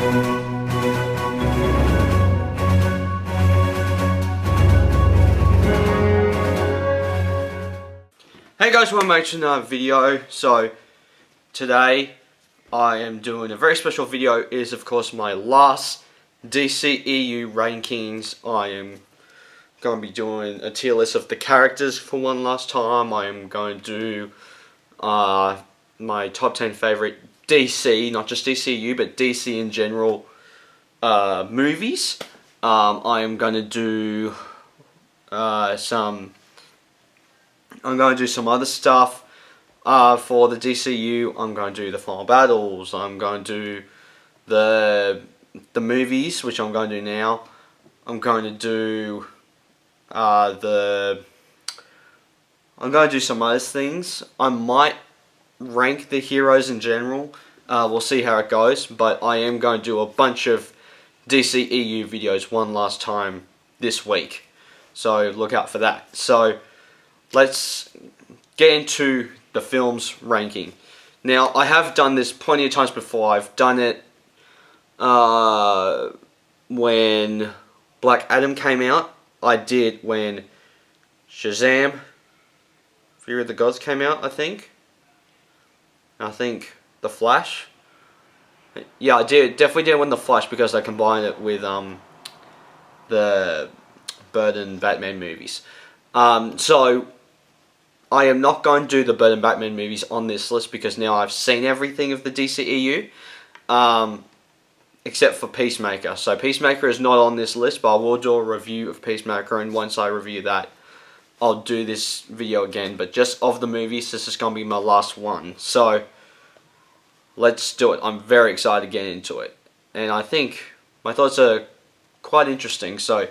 Hey guys, welcome back to another video. So today I am doing a very special video. It is of course my last DCEU rankings. I am going to be doing a tier list of the characters for one last time. I am going to do my top 10 favorite DC, not just DCEU but DC in general movies. I am going to do I'm going to do some other stuff for the DCU. I'm going to do the final battles. I'm going to do the movies, which I'm going to do now. I'm going to do I'm going to do some other things. I might rank the heroes in general. We'll see how it goes. But I am going to do a bunch of DCEU videos one last time this week. So look out for that. So let's get into the film's ranking. Now, I have done this plenty of times before. I've done it when Black Adam came out. I did when Shazam! Fury of the Gods came out, I think. The Flash. Yeah, I definitely did when The Flash, because I combined it with the Burton Batman movies. So I am not going to do the Burton Batman movies on this list because now I've seen everything of the DCEU, except for Peacemaker. So Peacemaker is not on this list, but I will do a review of Peacemaker, and once I review that, I'll do this video again. But just of the movies, this is going to be my last one. So let's do it. I'm very excited to get into it, and I think my thoughts are quite interesting. So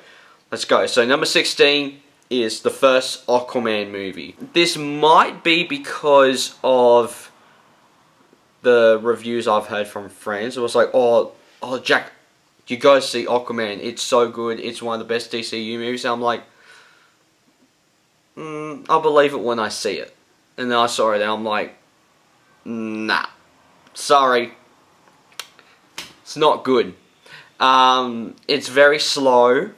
let's go. So number 16 is the first Aquaman movie. This might be because of the reviews I've heard from friends. It was like, oh Jack, you guys see Aquaman, it's so good, it's one of the best DCU movies. And I'm like, I'll believe it when I see it. And then I saw it and I'm like, nah, sorry, it's not good. It's very slow.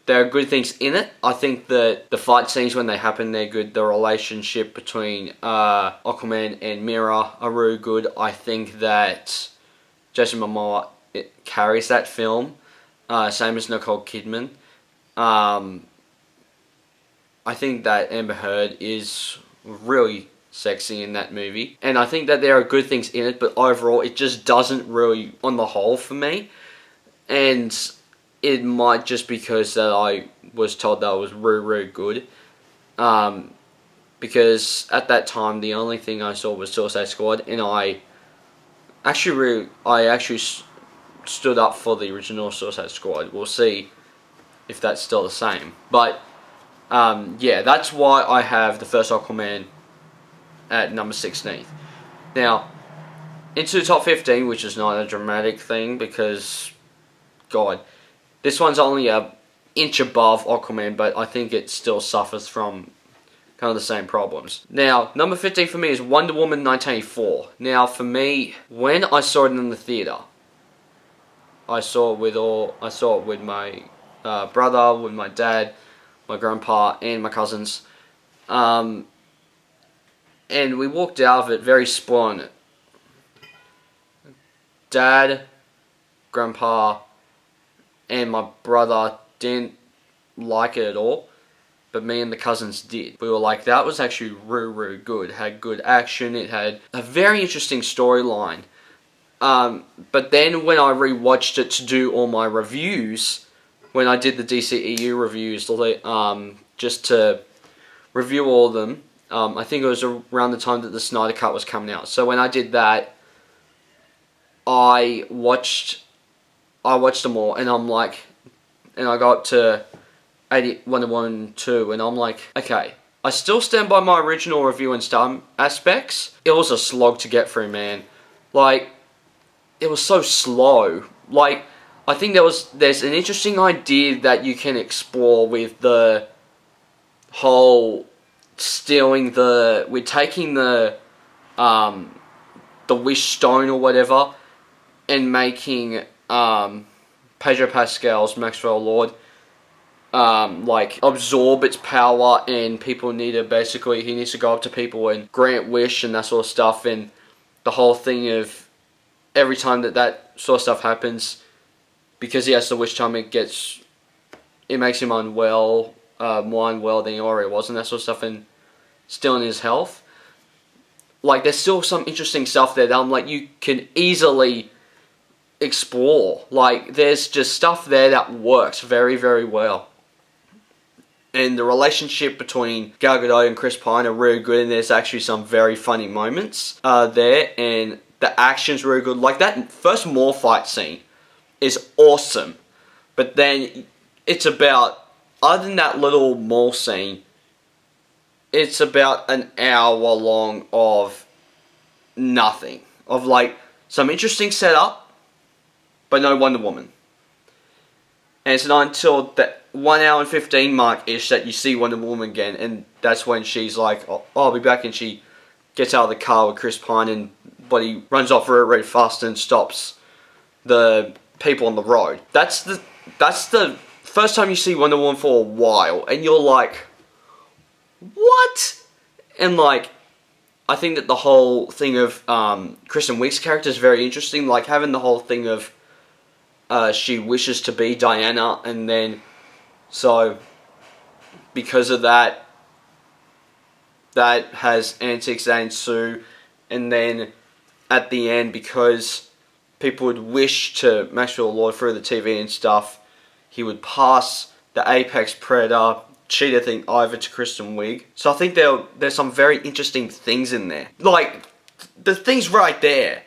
There are good things in it. I think that the fight scenes, when they happen, they're good. The relationship between Aquaman and Mera are really good. I think that Jason Momoa carries that film. Same as Nicole Kidman. I think that Amber Heard is really sexy in that movie. And I think that there are good things in it, but overall it just doesn't really, on the whole, for me. And it might just because that I was told that it was really, really good. Because at that time, the only thing I saw was Suicide Squad, and I actually stood up for the original Suicide Squad. We'll see if that's still the same. But yeah, that's why I have the first Aquaman at number 16th. Now, into the top 15, which is not a dramatic thing because, God, this one's only an inch above Aquaman, but I think it still suffers from kind of the same problems. Now, number 15 for me is Wonder Woman 1984. Now, for me, when I saw it in the theater, I saw it with my brother, with my dad, my grandpa, and my cousins. And we walked out of it very spoiled. Dad, grandpa, and my brother didn't like it at all, but me and the cousins did. We were like, that was actually really, really good. It had good action. It had a very interesting storyline. But then when I rewatched it to do all my reviews, when I did the DCEU reviews, just to review all of them, I think it was around the time that the Snyder Cut was coming out. So when I did that, I watched them all, and I'm like, and I got to Wonder Woman 2, and I'm like, okay, I still stand by my original review in some aspects. It was a slog to get through, man. Like, it was so slow. Like, I think there's an interesting idea that you can explore with the whole we're taking the Wish Stone or whatever, and making Pedro Pascal's Maxwell Lord like absorb its power, and people need to basically, he needs to go up to people and grant wish and that sort of stuff, and the whole thing of every time that sort of stuff happens, because he has to wish time, it makes him unwell, more unwell than he already was, and that sort of stuff, and still in his health. Like, there's still some interesting stuff there that I'm like, you can easily explore. Like, there's just stuff there that works very, very well. And the relationship between Gal Gadot and Chris Pine are really good, and there's actually some very funny moments there, and the action's really good. Like, that first Moore fight scene is awesome, but then it's about, other than that little mall scene, it's about an hour long of nothing. Of like some interesting setup, but no Wonder Woman. And it's not until that 1 hour and 15 mark-ish that you see Wonder Woman again, and that's when she's like, oh, I'll be back, and she gets out of the car with Chris Pine, but he runs off really, really fast and stops the people on the road. That's the first time you see Wonder Woman for a while, and you're like, what? And like, I think that the whole thing of Kristen Wiig's character is very interesting. Like, having the whole thing of she wishes to be Diana, and then so because of that has antics that ensue, and then at the end, because people would wish to Maxwell Lord through the TV and stuff, he would pass the Apex Predator cheetah thing over to Kristen Wiig. So I think there's some very interesting things in there. Like, the things right there.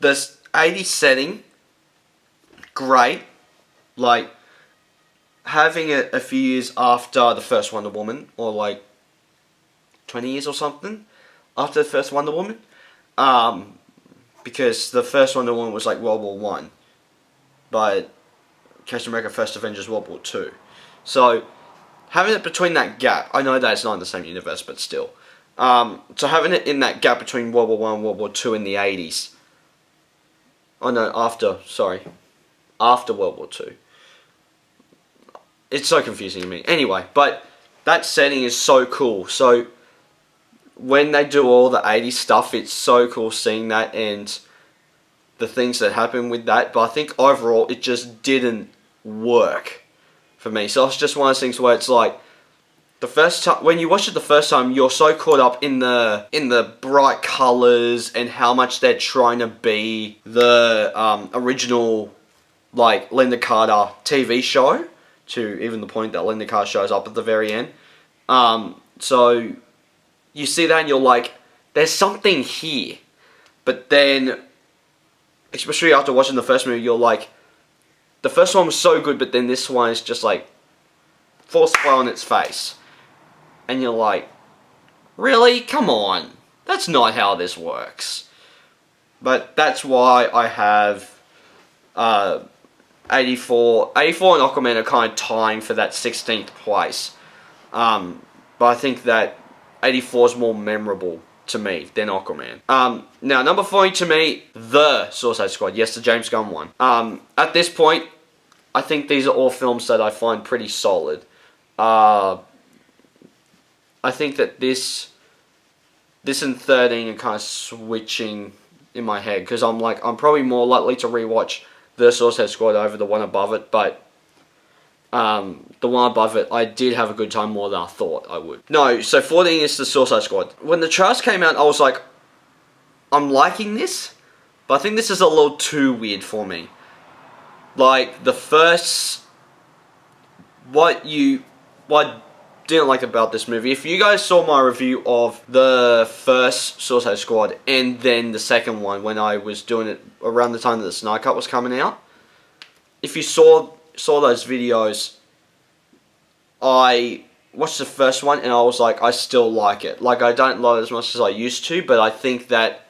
The 80s setting, great. Like, having it a few years after the first Wonder Woman, or like 20 years or something after the first Wonder Woman. Because the first Wonder Woman was like World War One, but Captain America First Avengers World War Two. So having it between that gap, I know that it's not in the same universe, but still. So having it in that gap between World War One and World War Two in the 80s. Oh no, after World War Two. It's so confusing to me. Anyway, but that setting is so cool. So when they do all the 80s stuff, it's so cool seeing that and the things that happen with that. But I think overall, it just didn't work for me. So it's just one of those things where it's like, the first time, when you watch it the first time, you're so caught up in the bright colours and how much they're trying to be the original, like, Linda Carter TV show, to even the point that Linda Carter shows up at the very end. So you see that and you're like, there's something here. But then, especially after watching the first movie, you're like, the first one was so good, but then this one is just like, falls flat on its face. And you're like, really? Come on. That's not how this works. But that's why I have 84 and Aquaman are kind of tying for that 16th place. But I think that 84 is more memorable to me than Aquaman. Now, number 40 to me, the Suicide Squad. Yes, the James Gunn one. At this point, I think these are all films that I find pretty solid. I think that this and 13 are kind of switching in my head, because I'm probably more likely to rewatch the Suicide Squad over the one above it, but the one above it, I did have a good time more than I thought I would. No, so 14 is the Suicide Squad. When the trailers came out, I was like, I'm liking this, but I think this is a little too weird for me. Like, the first, what I didn't like about this movie, if you guys saw my review of the first Suicide Squad and then the second one when I was doing it around the time that the Snyder Cut was coming out, if you saw those videos, I watched the first one and I was like, I still like it. Like, I don't love it as much as I used to, but I think that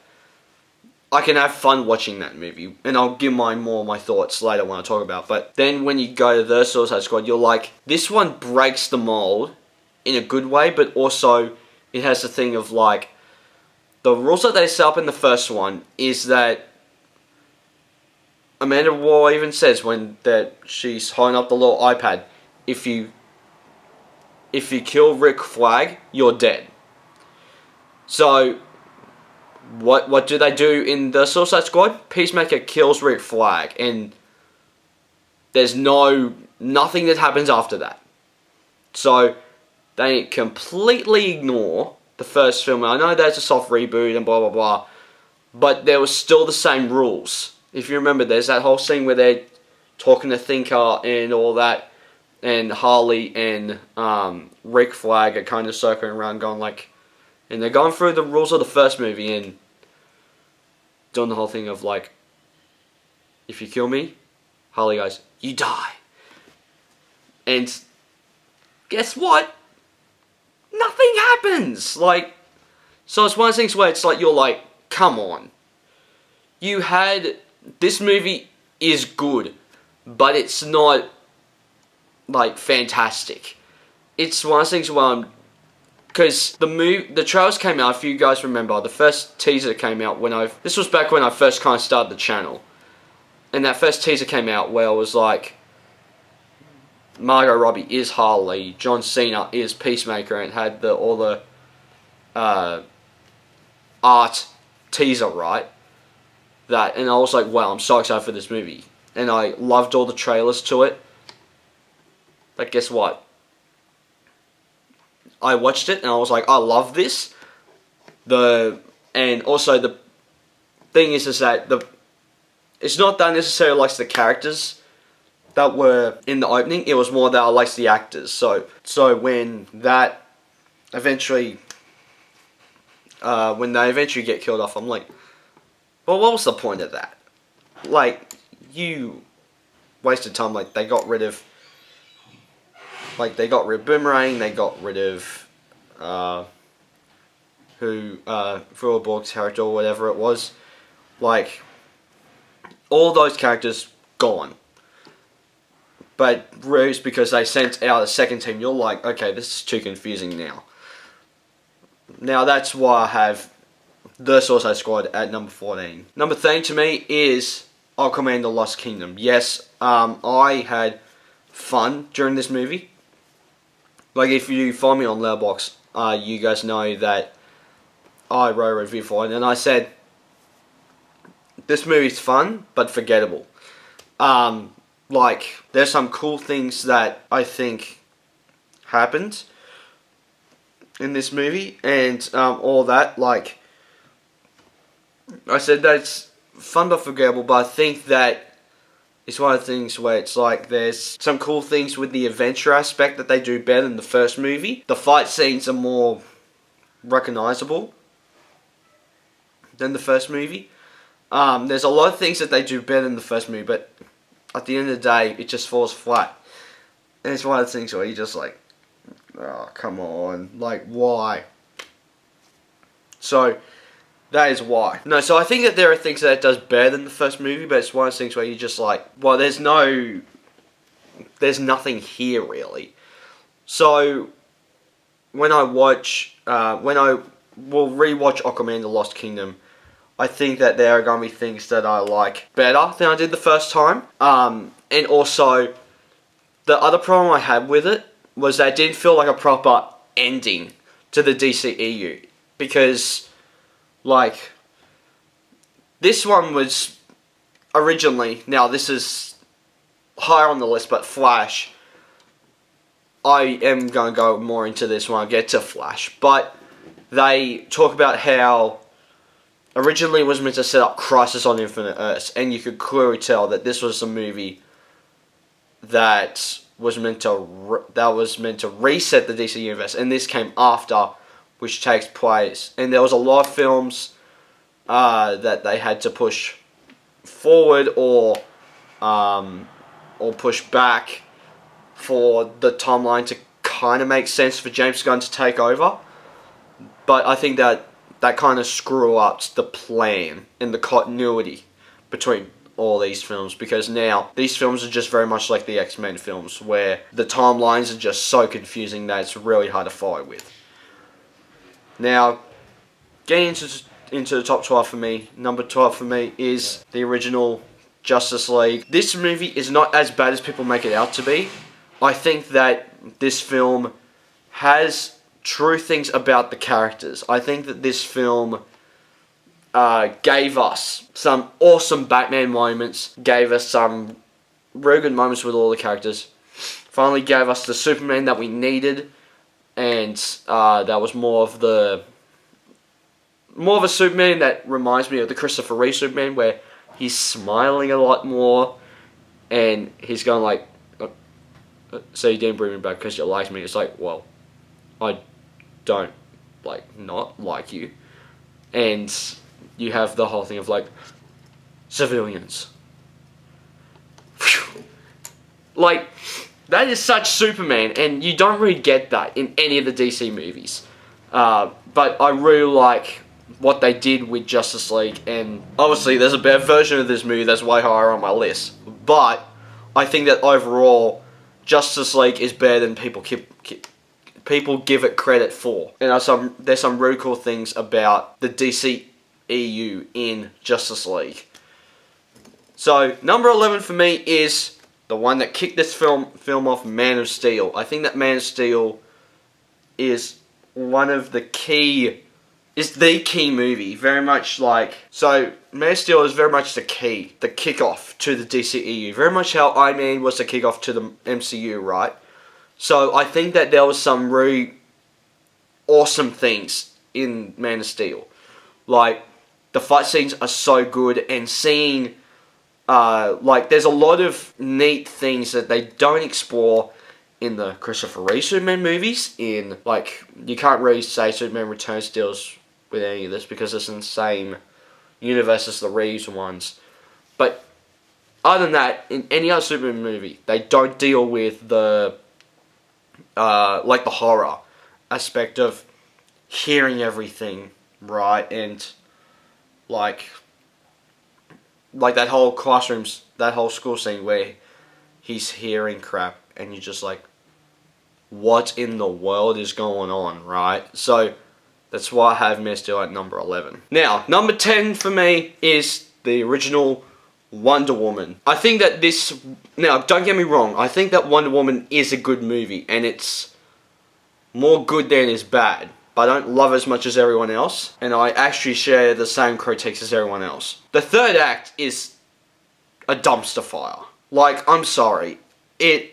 I can have fun watching that movie, and I'll give more of my thoughts later when I talk about it. But then when you go to the Suicide Squad, you're like, this one breaks the mold in a good way, but also it has the thing of like, the rules that they set up in the first one is that Amanda Waller even says when that she's holding up the little iPad, if you kill Rick Flag, you're dead. So what do they do in the Suicide Squad? Peacemaker kills Rick Flag, and there's nothing that happens after that. So they completely ignore the first film. I know there's a soft reboot and blah blah blah, but there was still the same rules. If you remember, there's that whole scene where they're talking to Thinker and all that, and Harley and Rick Flag are kind of circling around going like, and they're going through the rules of the first movie and doing the whole thing of like, if you kill me, Harley goes, you die. And guess what? Nothing happens. Like, so it's one of those things where it's like, you're like, come on. This movie is good, but it's not like fantastic. It's one of those things where because the trailers came out, if you guys remember, the first teaser came out this was back when I first kind of started the channel. And that first teaser came out where it was like, Margot Robbie is Harley, John Cena is Peacemaker, and it had all the art teaser, right? And I was like, wow, I'm so excited for this movie. And I loved all the trailers to it. But guess what? I watched it and I was like, I love this. And also the thing is that it's not that I necessarily likes the characters that were in the opening. It was more that I liked the actors. So when that eventually, when they eventually get killed off, I'm like, well, what was the point of that? Like, you wasted time. Like, they got rid of Boomerang. They got rid of Borg's character or whatever it was. Like, all those characters gone. But Ruse, because they sent out a second team, you're like, okay, this is too confusing now. Now that's why I have the Suicide Squad at number 14. Number 13 to me is Aquaman: The Lost Kingdom. Yes, I had fun during this movie. Like, if you follow me on Letterboxd, you guys know that I wrote a review for it, and I said, this movie's fun, but forgettable. Like, there's some cool things that I think happened in this movie, and all that, like, I said that it's fun but forgettable, but I think that it's one of the things where it's like there's some cool things with the adventure aspect that they do better than the first movie. The fight scenes are more recognizable than the first movie. There's a lot of things that they do better than the first movie, but at the end of the day, it just falls flat. And it's one of the things where you're just like, oh, come on, like, why? So that is why. No, so I think that there are things that it does better than the first movie, but it's one of those things where you're just like, well, there's nothing here really. So when I will rewatch Aquaman: The Lost Kingdom, I think that there are going to be things that I like better than I did the first time. And also, the other problem I had with it was that it didn't feel like a proper ending to the DCEU. Because, like, this one was originally, now this is higher on the list, but Flash, I am going to go more into this when I get to Flash. But they talk about how originally it was meant to set up Crisis on Infinite Earths, and you could clearly tell that this was a movie that was meant to reset the DC universe, and this came after, which takes place, and there was a lot of films that they had to push forward or push back for the timeline to kind of make sense for James Gunn to take over. But I think that kind of screw up the plan and the continuity between all these films, because now these films are just very much like the X-Men films, where the timelines are just so confusing that it's really hard to follow with. Now, getting into the top 12 for me, number 12 for me is the original Justice League. This movie is not as bad as people make it out to be. I think that this film has true things about the characters. I think that this film gave us some awesome Batman moments, gave us some really good moments with all the characters, finally gave us the Superman that we needed, and that was more of a Superman that reminds me of the Christopher Reeve Superman, where he's smiling a lot more, and he's going like, so you didn't bring me back because you liked me. It's like, well, I don't, like, not like you. And you have the whole thing of, like, civilians. Phew. Like, that is such Superman, and you don't really get that in any of the DC movies. But I really like what they did with Justice League, and obviously there's a better version of this movie that's way higher on my list. But I think that overall, Justice League is better than people give it credit for. And there's some really cool things about the DCEU in Justice League. So number 11 for me is the one that kicked this film off, Man of Steel. I think that Man of Steel is the key movie. Very much like, so Man of Steel is very much the kickoff to the DCEU. Very much how Iron Man was the kickoff to the MCU, right? So I think that there was some really awesome things in Man of Steel. Like, the fight scenes are so good, and seeing, like, there's a lot of neat things that they don't explore in the Christopher Reeve Superman movies. In, like, you can't really say Superman Returns deals with any of this because it's in the same universe as the Reeves ones. But other than that, in any other Superman movie, they don't deal with the like the horror aspect of hearing everything, right? And like that whole school scene where he's hearing crap and you're just like, what in the world is going on, right? So that's why I have Man of Steel at number 11. Now, number 10 for me is the original Wonder Woman. I think that now, don't get me wrong, I think that Wonder Woman is a good movie, and it's more good than it's bad. But I don't love it as much as everyone else, and I actually share the same critiques as everyone else. The third act is a dumpster fire. Like, I'm sorry. It's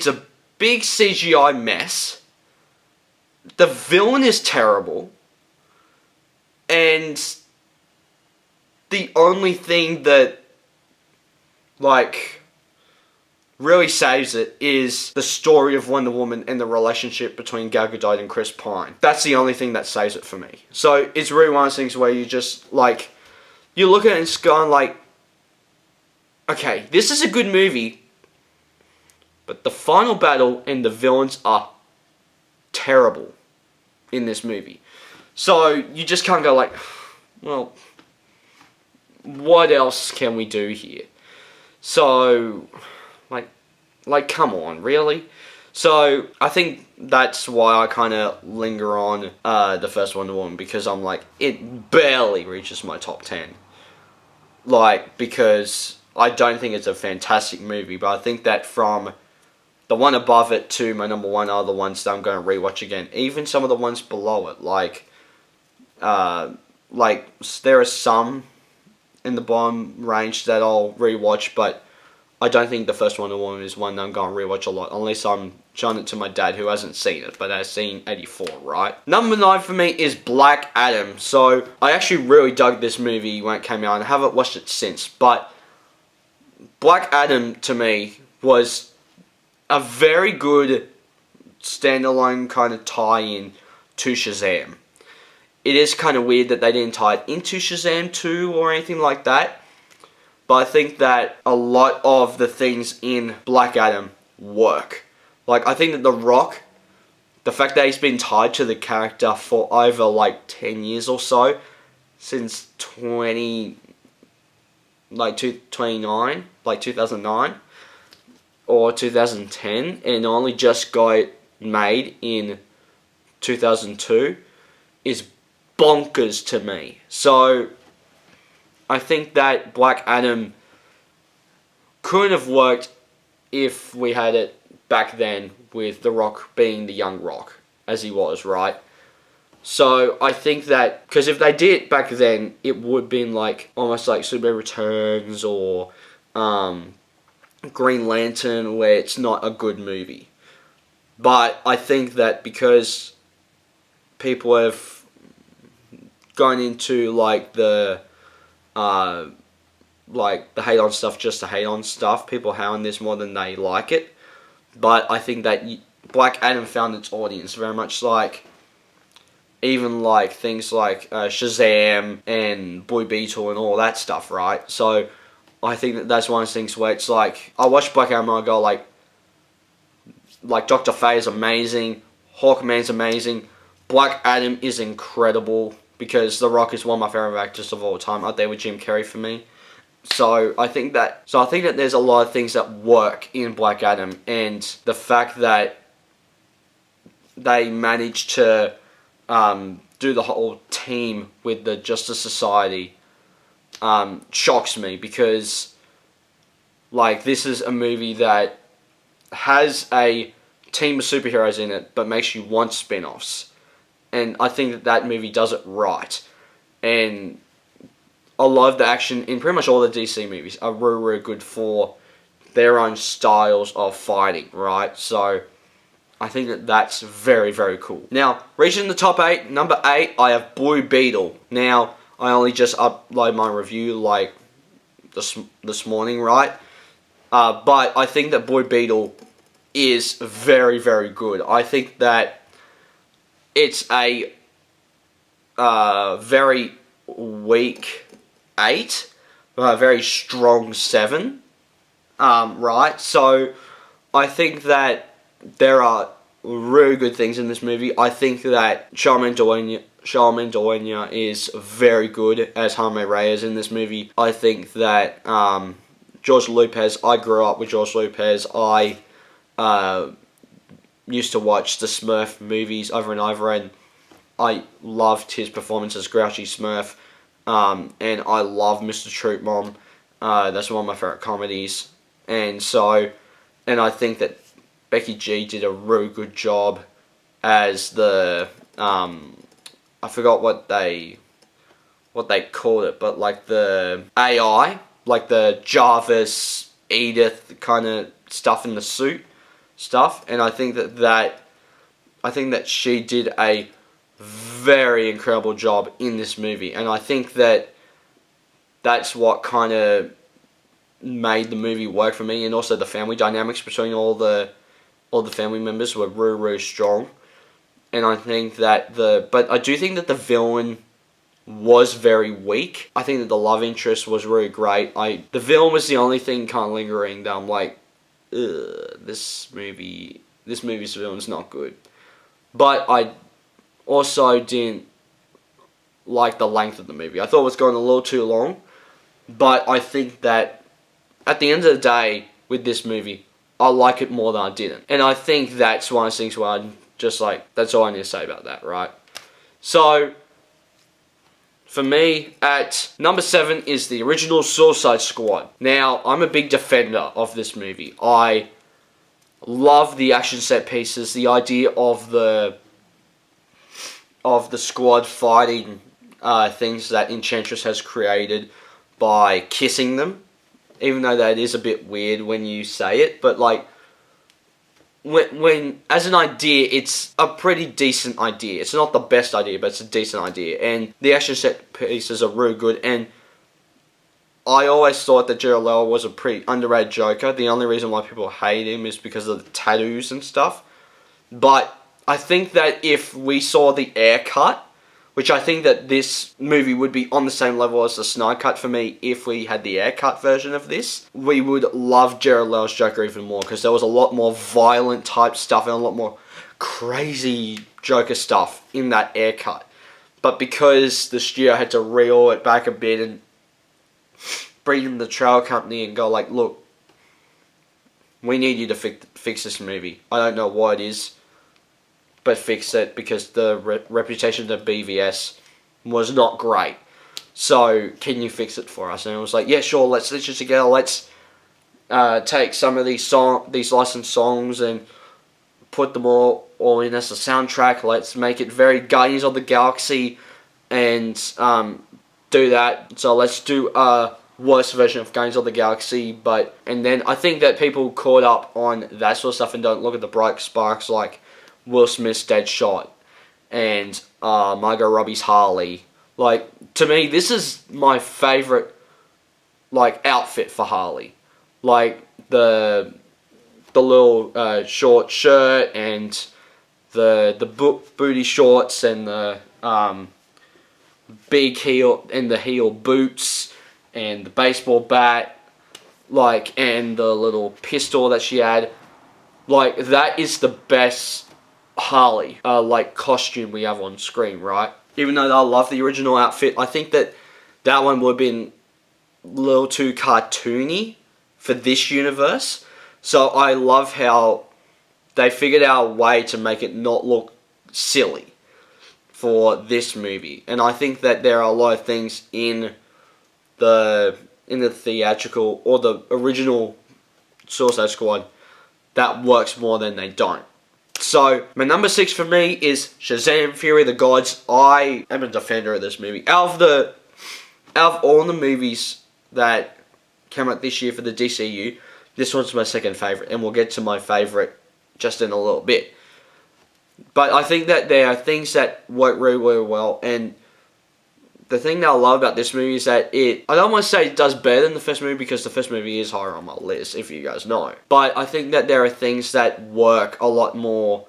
a big CGI mess. The villain is terrible. And the only thing that, like, really saves it is the story of Wonder Woman and the relationship between Gal Gadot and Chris Pine. That's the only thing that saves it for me. So it's really one of those things where you just, like, you look at it and it's going like, okay, this is a good movie, but the final battle and the villains are terrible in this movie. So you just can't go like, well, what else can we do here? So, like, come on, really? So, I think that's why I kind of linger on the first Wonder Woman, because I'm like, it barely reaches my top 10. Like, because I don't think it's a fantastic movie, but I think that from the one above it to my number 1 are the ones that I'm going to rewatch again. Even some of the ones below it, like there are some in the bottom range that I'll rewatch, but I don't think the first Wonder Woman is one that I'm going to rewatch a lot, unless I'm showing it to my dad who hasn't seen it, but has seen 84, right? Number 9 for me is Black Adam. So, I actually really dug this movie when it came out, and I haven't watched it since, but Black Adam, to me, was a very good standalone kind of tie-in to Shazam. It is kind of weird that they didn't tie it into Shazam 2 or anything like that, but I think that a lot of the things in Black Adam work. Like, I think that The Rock, the fact that he's been tied to the character for over, like, 10 years or so, since 2009, or 2010, and only just got made in 2002, is bonkers to me. So, I think that Black Adam couldn't have worked if we had it back then with The Rock being the young Rock, as he was, right? So I think that, because if they did it back then, it would have been like, almost like Superman Returns or Green Lantern, where it's not a good movie. But I think that because people have gone into like the hate on stuff just to hate on stuff, people hate on this more than they like it. But I think that Black Adam found its audience very much like even like things like Shazam and Blue Beetle and all that stuff, right? So I think that that's one of those things where it's like, I watch Black Adam and I go like Dr. Fate is amazing, Hawkman's amazing, Black Adam is incredible, because The Rock is one of my favorite actors of all time, up there with Jim Carrey for me. So I think that there's a lot of things that work in Black Adam, and the fact that they managed to do the whole team with the Justice Society shocks me, because like this is a movie that has a team of superheroes in it but makes you want spin-offs, and I think that that movie does it right. And a lot of the action in pretty much all the DC movies are really, really good for their own styles of fighting, right? So I think that that's very, very cool. Now, reaching the top 8, number 8, I have Blue Beetle. Now, I only just uploaded my review like this morning, right? But I think that Blue Beetle is very, very good. I think that it's a very weak 8, but a very strong 7, right? So I think that there are really good things in this movie. I think that Charmaine Dueña is very good as Jaime Reyes in this movie. I think that George Lopez, I grew up with George Lopez. I used to watch the Smurf movies over and over, and I loved his performance as Grouchy Smurf. And I love Mr. Troop Mom. That's one of my favorite comedies. And I think that Becky G did a really good job as the I forgot what they called it, but like the AI, like the Jarvis, Edith kind of stuff in the suit stuff. And I think that she did a very incredible job in this movie, and I think that that's what kind of made the movie work for me, and also the family dynamics between all the family members were really, really strong. And I think that but I do think that the villain was very weak. I think that the love interest was really great. The villain was the only thing kind of lingering that I'm like, ugh, this movie's villain's not good. But I also didn't like the length of the movie. I thought it was going a little too long, but I think that at the end of the day, with this movie, I like it more than I didn't. And I think that's one of those things where I'm just like, that's all I need to say about that, right? So, for me, at number 7 is the original Suicide Squad. Now, I'm a big defender of this movie. I love the action set pieces, the idea of the squad fighting things that Enchantress has created by kissing them, even though that is a bit weird when you say it, but like when as an idea, it's a pretty decent idea. It's not the best idea, but it's a decent idea, and the action set pieces are really good. And I always thought that Jared Leto was a pretty underrated Joker. The only reason why people hate him is because of the tattoos and stuff. But I think that if we saw the Air cut, which I think that this movie would be on the same level as the Snyder cut for me if we had the Air cut version of this, we would love Jared Leto's Joker even more, because there was a lot more violent type stuff and a lot more crazy Joker stuff in that Air cut. But because the studio had to reel it back a bit and bring in the trailer company and go like, look, we need you to fix this movie. I don't know what it is, but fix it, because the reputation of BVS was not great. So can you fix it for us? And I was like, yeah, sure. Let's stitch it together. Let's take some of these licensed songs and put them all in as a soundtrack. Let's make it very Guardians of the Galaxy and do that. So let's do a worse version of Guardians of the Galaxy, and then I think that people caught up on that sort of stuff and don't look at the bright sparks like Will Smith's Deadshot and Margot Robbie's Harley. Like, to me, this is my favorite, like, outfit for Harley. Like, the little short shirt and the booty shorts and the big heel and the heel boots and the baseball bat, like, and the little pistol that she had. Like, that is the best Harley like costume we have on screen, right? Even though I love the original outfit, I think that one would have been a little too cartoony for this universe. So I love how they figured out a way to make it not look silly for this movie. And I think that there are a lot of things in the theatrical or the original Suicide Squad that works more than they don't. So my number 6 for me is Shazam! Fury of the Gods. I am a defender of this movie. Out of all the movies that came out this year for the DCEU, this one's my second favourite, and we'll get to my favourite just in a little bit. But I think that there are things that work really, really well, and the thing that I love about this movie is that I don't want to say it does better than the first movie, because the first movie is higher on my list, if you guys know. But I think that there are things that work a lot more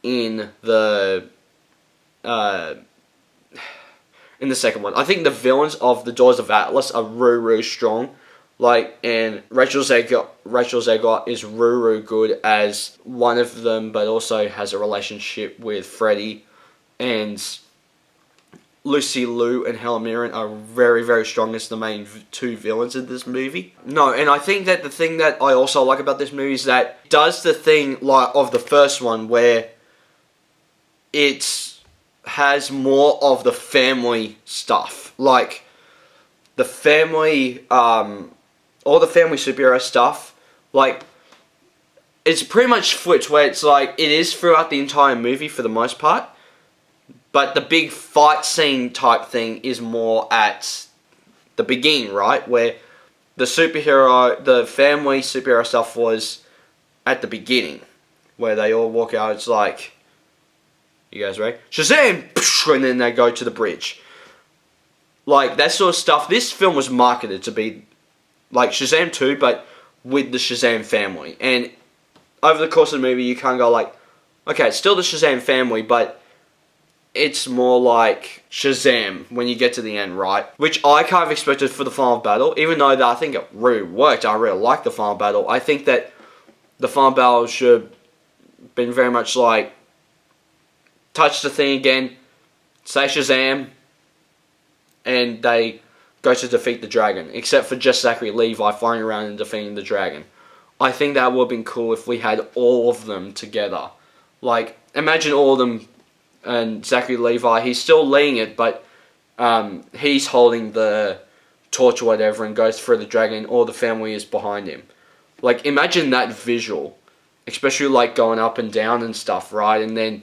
in the second one. I think the villains of the Daughters of Atlas are really, really strong. Like, and Rachel Zegart is really, really good as one of them, but also has a relationship with Freddy. And Lucy Liu and Helen Mirren are very, very strong as the main two villains in this movie. No, and I think that the thing that I also like about this movie is that it does the thing like of the first one, where it has more of the family stuff. Like, the family, all the family superhero stuff, like, it's pretty much flipped, where it's like, it is throughout the entire movie for the most part, but the big fight scene type thing is more at the beginning, right? Where the family superhero stuff was at the beginning, where they all walk out, it's like, you guys ready? Shazam! And then they go to the bridge. Like, that sort of stuff. This film was marketed to be like Shazam 2, but with the Shazam family. And over the course of the movie, you can't go like, okay, it's still the Shazam family, but it's more like Shazam when you get to the end, right? Which I kind of expected for the final battle, even though I think it really worked. I really liked the final battle. I think that the final battle should have been very much like, touch the thing again, say Shazam, and they go to defeat the dragon, except for just Zachary Levi flying around and defeating the dragon. I think that would have been cool if we had all of them together. Like, imagine all of them, and Zachary Levi, he's still leading it, but he's holding the torch or whatever and goes through the dragon, and all the family is behind him. Like, imagine that visual, especially like going up and down and stuff, right? And then,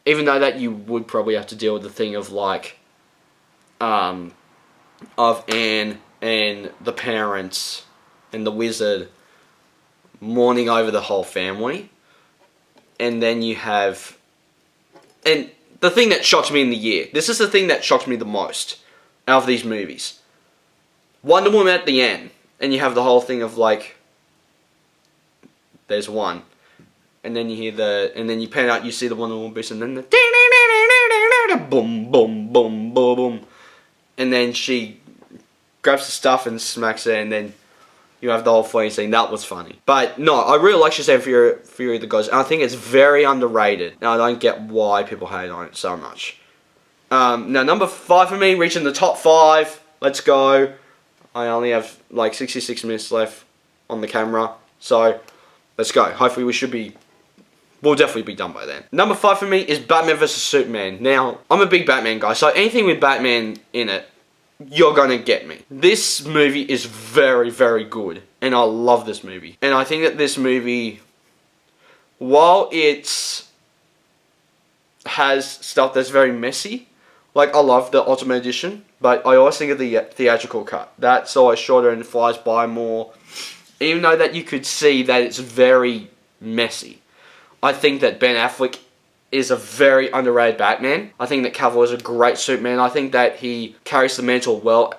even though that you would probably have to deal with the thing of like, of Anne and the parents and the wizard mourning over the whole family. And then you have, and the thing that shocked me in the year, this is the thing that shocked me the most out of these movies. Wonder Woman at the end, and you have the whole thing of like, there's one, and then you hear and then you pan out, you see the Wonder Woman boost, and then the boom, boom, boom, boom, boom, and then she grabs the stuff and smacks it, and then you have the whole funny scene. That was funny. But no, I really like Shazam! Fury of the Gods, and I think it's very underrated, and I don't get why people hate on it so much. Now, number 5 for me, reaching the top 5. Let's go. I only have like 66 minutes left on the camera, so let's go. Hopefully we should be will definitely be done by then. Number 5 for me is Batman vs Superman. Now, I'm a big Batman guy, so anything with Batman in it, you're gonna get me. This movie is very, very good, and I love this movie. And I think that this movie, while it has stuff that's very messy, like I love the Ultimate Edition, but I always think of the theatrical cut. That's always shorter and flies by more, even though that you could see that it's very messy. I think that Ben Affleck is a very underrated Batman. I think that Cavill is a great Superman. I think that he carries the mantle well,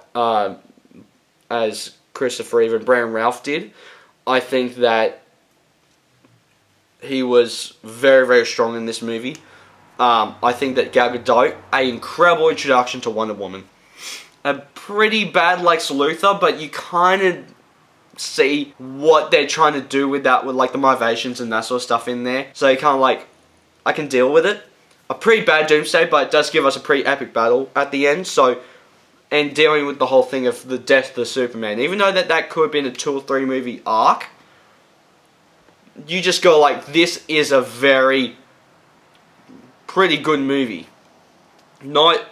as Christopher Reeve and Brandon Routh did. I think that he was very, very strong in this movie. I think that Gal Gadot, an incredible introduction to Wonder Woman. A pretty bad Lex Luthor, but you kind of see what they're trying to do with that, with like the motivations and that sort of stuff in there. So you kind of like, I can deal with it. A pretty bad Doomsday, but it does give us a pretty epic battle at the end. So, and dealing with the whole thing of the death of the Superman, even though that could have been a 2 or 3 movie arc, you just go like, this is a very pretty good movie. Not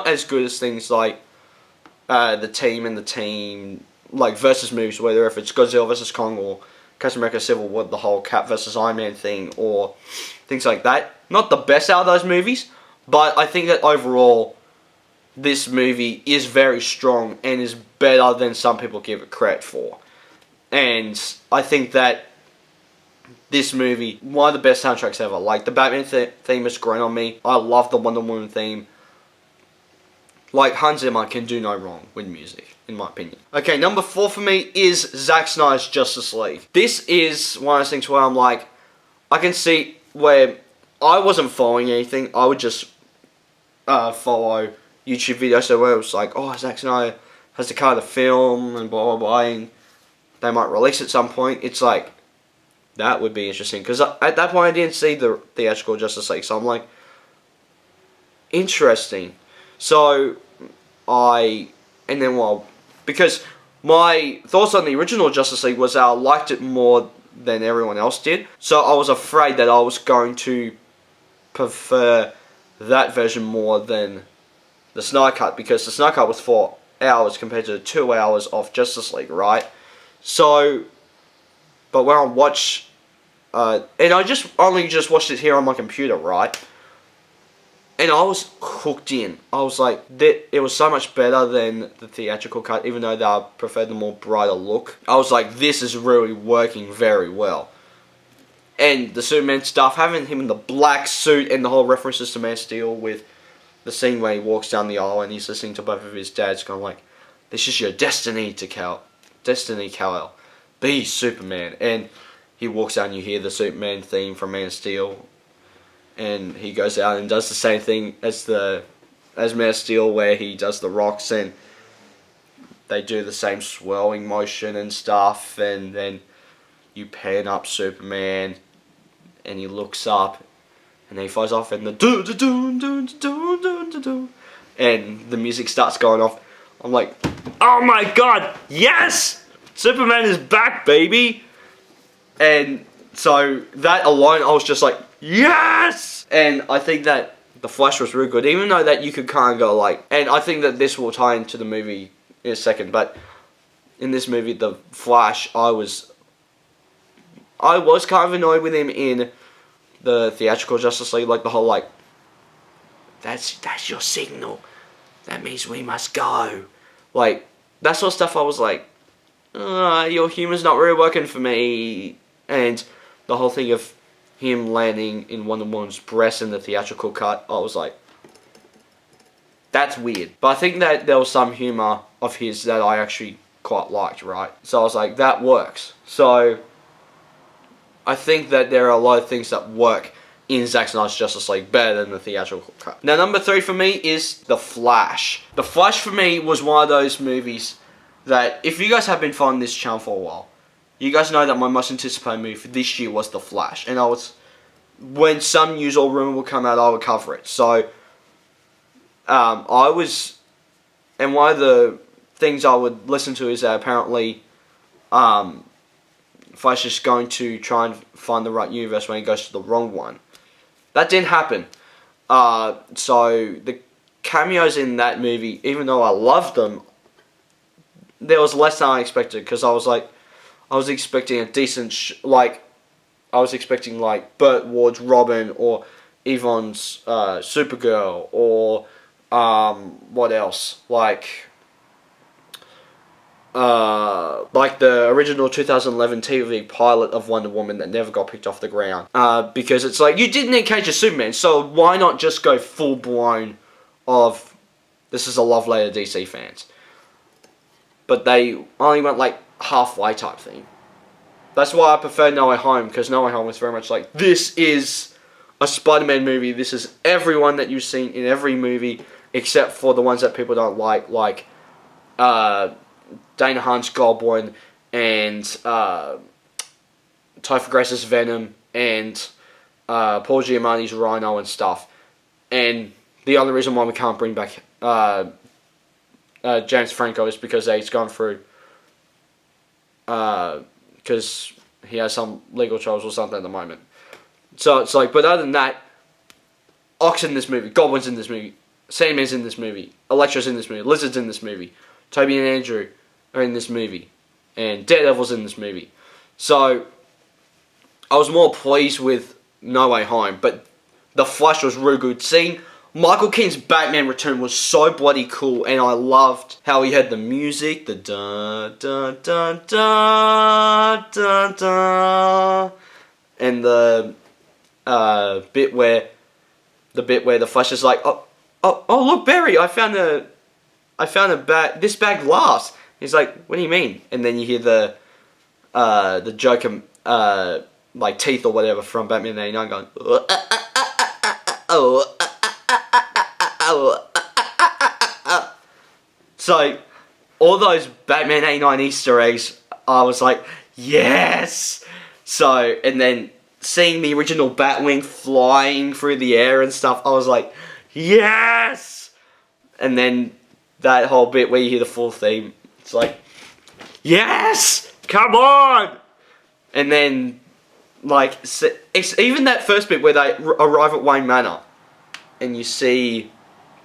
as good as things like the team like versus movies, whether if it's Godzilla vs Kong or Captain America Civil War, the whole Cap vs Iron Man thing, or things like that. Not the best out of those movies, but I think that overall this movie is very strong and is better than some people give it credit for. And I think that this movie, one of the best soundtracks ever. Like, the Batman theme has grown on me. I love the Wonder Woman theme. Like, Hans Zimmer can do no wrong with music, in my opinion. Okay, number 4 for me is Zack Snyder's Justice League. This is one of those things where I'm like, I can see where I wasn't following anything. I would just follow YouTube videos, so where it was like, oh, Zack Snyder has the cut of the film, and blah, blah, blah, and they might release at some point. It's like, that would be interesting, because at that point I didn't see the theatrical Justice League, so I'm like, interesting. So, because my thoughts on the original Justice League was that I liked it more than everyone else did, so I was afraid that I was going to prefer that version more than the Snyder Cut, because the Snyder Cut was 4 hours compared to the 2 hours of Justice League, right? So, but when I watch, and I only just watched it here on my computer, right? And I was hooked in. I was like, it was so much better than the theatrical cut, even though I preferred the more brighter look. I was like, this is really working very well. And the Superman stuff, having him in the black suit and the whole references to Man of Steel with the scene where he walks down the aisle and he's listening to both of his dads going like, this is your destiny, Kal-El. Be Superman. And he walks out and you hear the Superman theme from Man of Steel. And he goes out and does the same thing as Man of Steel, where he does the rocks and they do the same swirling motion and stuff, and then you pan up Superman and he looks up and then he flies off and the and the music starts going off. I'm like, oh my god, yes! Superman is back, baby! And so that alone, I was just like, yes! And I think that the Flash was really good, even though that you could kind of go like, and I think that this will tie into the movie in a second, but in this movie, the Flash, I was kind of annoyed with him in the theatrical Justice League, like the whole like, that's your signal, that means we must go. Like, that sort of stuff, I was like, your humor's not really working for me. And the whole thing of him landing in Wonder Woman's breast in the theatrical cut, I was like, that's weird. But I think that there was some humor of his that I actually quite liked, right? So I was like, that works. So I think that there are a lot of things that work in Zack Snyder's Justice League better than the theatrical cut. Now, number 3 for me is The Flash. The Flash for me was one of those movies that, if you guys have been following this channel for a while, you guys know that my most anticipated movie for this year was The Flash. And when some news or rumor would come out, I would cover it. So, and one of the things I would listen to is that apparently, Flash is going to try and find the right universe when he goes to the wrong one. That didn't happen. So the cameos in that movie, even though I loved them, there was less than I expected, because I was expecting a decent I was expecting like Burt Ward's Robin, or Yvonne's Supergirl, or what else, like the original 2011 TV pilot of Wonder Woman that never got picked off the ground. Because it's like, you did Nick Cage as Superman, so why not just go full blown of, this is a love letter to DC fans. But they only went like halfway type thing. That's why I prefer No Way Home, because No Way Home was very much like, this is a Spider-Man movie, this is everyone that you've seen in every movie, except for the ones that people don't like Dana Hunt's Goblin, and Topher Grace's Venom, and Paul Giamatti's Rhino and stuff. And the only reason why we can't bring back James Franco is because he's gone through, because he has some legal troubles or something at the moment. So it's like, but other than that, Ock's in this movie, Goblin's in this movie, Sandman's in this movie, Elektra's in this movie, Lizard's in this movie, Toby and Andrew are in this movie, and Daredevil's in this movie. So I was more pleased with No Way Home, but The Flash was really good. Seeing Michael Keaton's Batman return was so bloody cool, and I loved how he had the music, the dun dun dun dun dun dun, and the bit where the Flash is like, oh look, Barry, I found a bag. This bag laughs. He's like, what do you mean? And then you hear the Joker like teeth or whatever from Batman '89 going, So all those Batman '89 Easter eggs, I was like, yes. So, and then seeing the original Batwing flying through the air and stuff, I was like, yes. And then that whole bit where you hear the full theme, it's like, yes, come on. And then, like, it's even that first bit where they arrive at Wayne Manor, and you see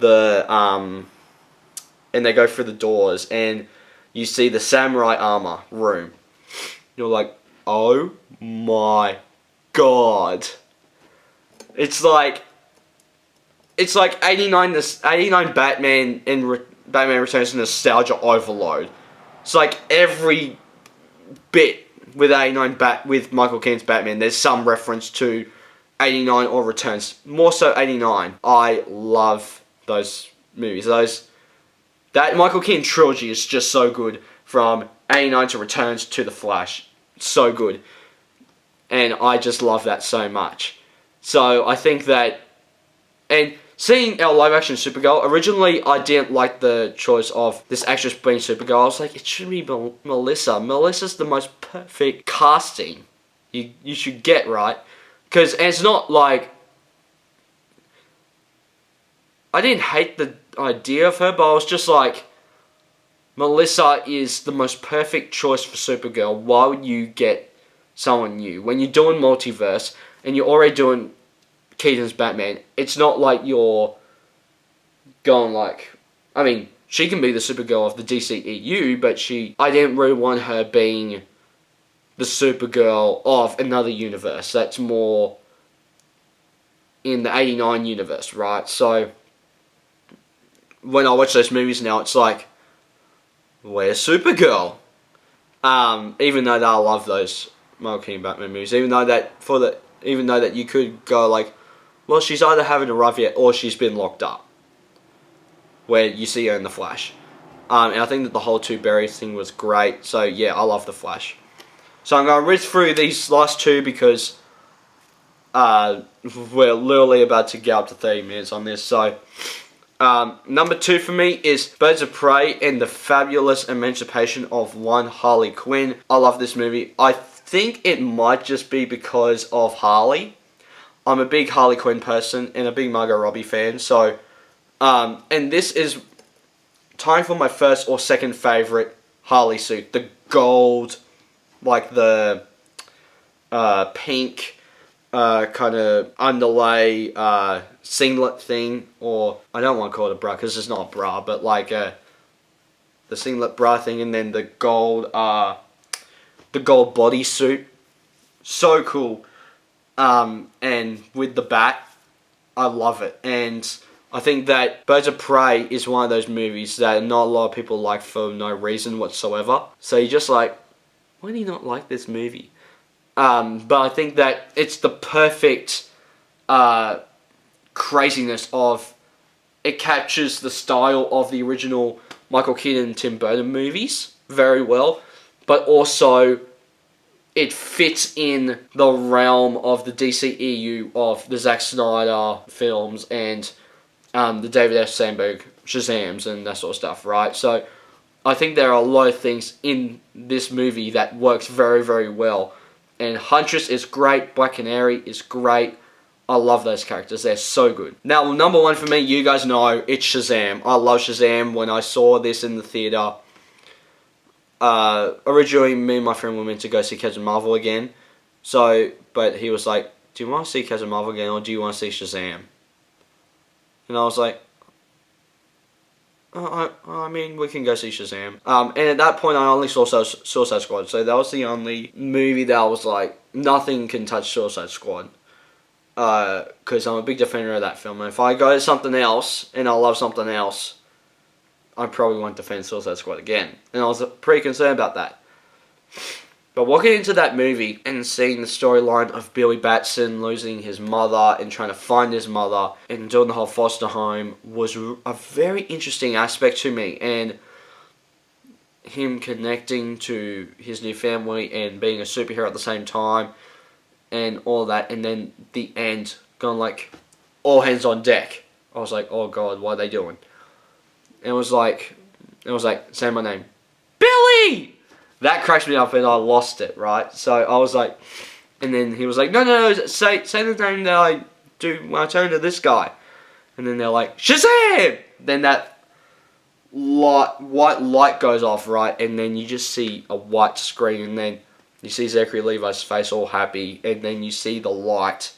the and they go through the doors, and you see the samurai armor room. You're like, oh my god. It's like 89 Batman and Batman Returns to nostalgia overload. It's like every bit with 89 with Michael Keaton's Batman, there's some reference to 89 or Returns. More so 89. I love those movies. That Michael Keaton trilogy is just so good, from 89 to Returns to The Flash. So good. And I just love that so much. So I think that, and seeing our live action Supergirl, originally I didn't like the choice of this actress being Supergirl. I was like, it should be Melissa. Melissa's the most perfect casting you should get, right? Because it's not like, I didn't hate the idea of her, but I was just like, Melissa is the most perfect choice for Supergirl. Why would you get someone new? When you're doing multiverse, and you're already doing Keaton's Batman, it's not like you're going like, I mean, she can be the Supergirl of the DCEU, but I didn't really want her being the Supergirl of another universe. That's more in the 89 universe, right? So when I watch those movies now, it's like, where's Supergirl? Even though that I love those Michael Keaton Batman movies, even though that you could go like, well, she's either haven't arrived yet or she's been locked up, where you see her in The Flash. And I think that the whole two berries thing was great. So yeah, I love The Flash. So I'm going to read through these last two because we're literally about to get up to 30 minutes on this. So number 2 for me is Birds of Prey and the Fabulous Emancipation of One Harley Quinn. I love this movie. I think it might just be because of Harley. I'm a big Harley Quinn person and a big Margot Robbie fan. So, and this is time for my first or second favorite Harley suit. The gold, like the pink kind of underlay singlet thing, or I don't want to call it a bra because it's not a bra, but like the singlet bra thing, and then the gold bodysuit, so cool. And with the bat, I love it. And I think that Birds of Prey is one of those movies that not a lot of people like for no reason whatsoever. So you're just like, why do you not like this movie? But I think that it's the perfect craziness of, it captures the style of the original Michael Keaton and Tim Burton movies very well, but also it fits in the realm of the DCEU of the Zack Snyder films and the David F. Sandberg Shazams and that sort of stuff, right? So I think there are a lot of things in this movie that works very, very well. And Huntress is great, Black Canary is great. I love those characters, they're so good. Now, number one for me, you guys know, it's Shazam. I love Shazam. When I saw this in the theater, originally me and my friend were meant to go see Captain Marvel again. So, but he was like, do you want to see Captain Marvel again, or do you want to see Shazam? And I was like, I mean, we can go see Shazam. And at that point, I only saw Suicide Squad. So that was the only movie that I was like, nothing can touch Suicide Squad. Because I'm a big defender of that film. And if I go to something else, and I love something else, I probably won't defend Suicide Squad again. And I was pretty concerned about that. But walking into that movie and seeing the storyline of Billy Batson losing his mother and trying to find his mother and doing the whole foster home was a very interesting aspect to me. And him connecting to his new family and being a superhero at the same time and all that. And then the end, going like, all hands on deck. I was like, oh God, what are they doing? And it was like, say my name. Billy! That cracks me up and I lost it, right? So I was like, and then he was like, no, say the name that I do when I turn to this guy. And then they're like, Shazam! Then that white light goes off, right? And then you just see a white screen, and then you see Zachary Levi's face all happy, and then you see the light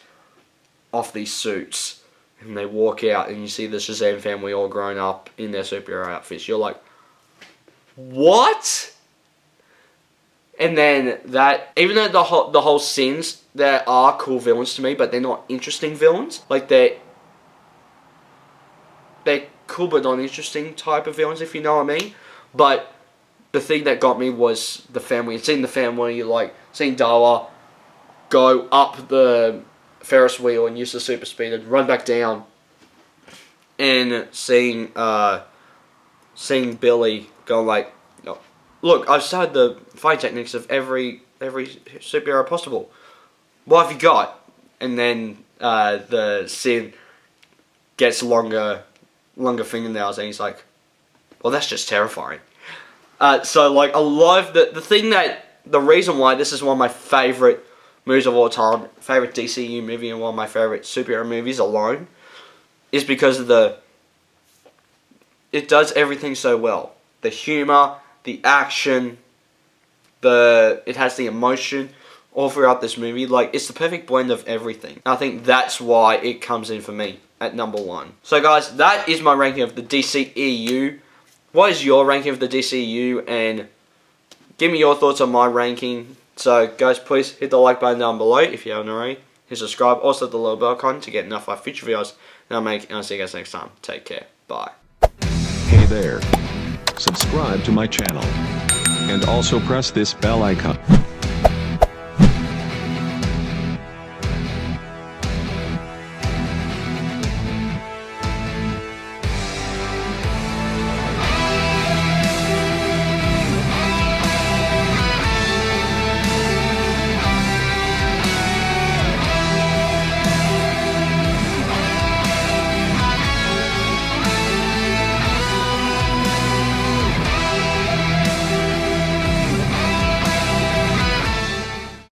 off these suits. And they walk out, and you see the Shazam family all grown up in their superhero outfits. You're like, what? And then that, even though the whole sins, there are cool villains to me, but they're not interesting villains. Like they're cool but not interesting type of villains, if you know what I mean. But the thing that got me was the family. And seeing the family, like seeing Dawa go up the Ferris wheel and use the super speed and run back down, and seeing Billy go like, look, I've studied the fight techniques of every superhero possible. What have you got? And then the Sin gets longer fingernails, and he's like, well, that's just terrifying. So like, I love the reason why this is one of my favorite movies of all time, favorite DCEU movie, and one of my favorite superhero movies alone, is because of it does everything so well. The humor, the action, it has the emotion all throughout this movie. Like, it's the perfect blend of everything. I think that's why it comes in for me at number one. So guys, that is my ranking of the DCEU. What is your ranking of the DCEU? And give me your thoughts on my ranking. So guys, please hit the like button down below if you haven't already. Hit subscribe. Also the little bell icon to get enough future videos that I'll make. And I'll see you guys next time. Take care. Bye. Hey there. Subscribe to my channel. And also press this bell icon.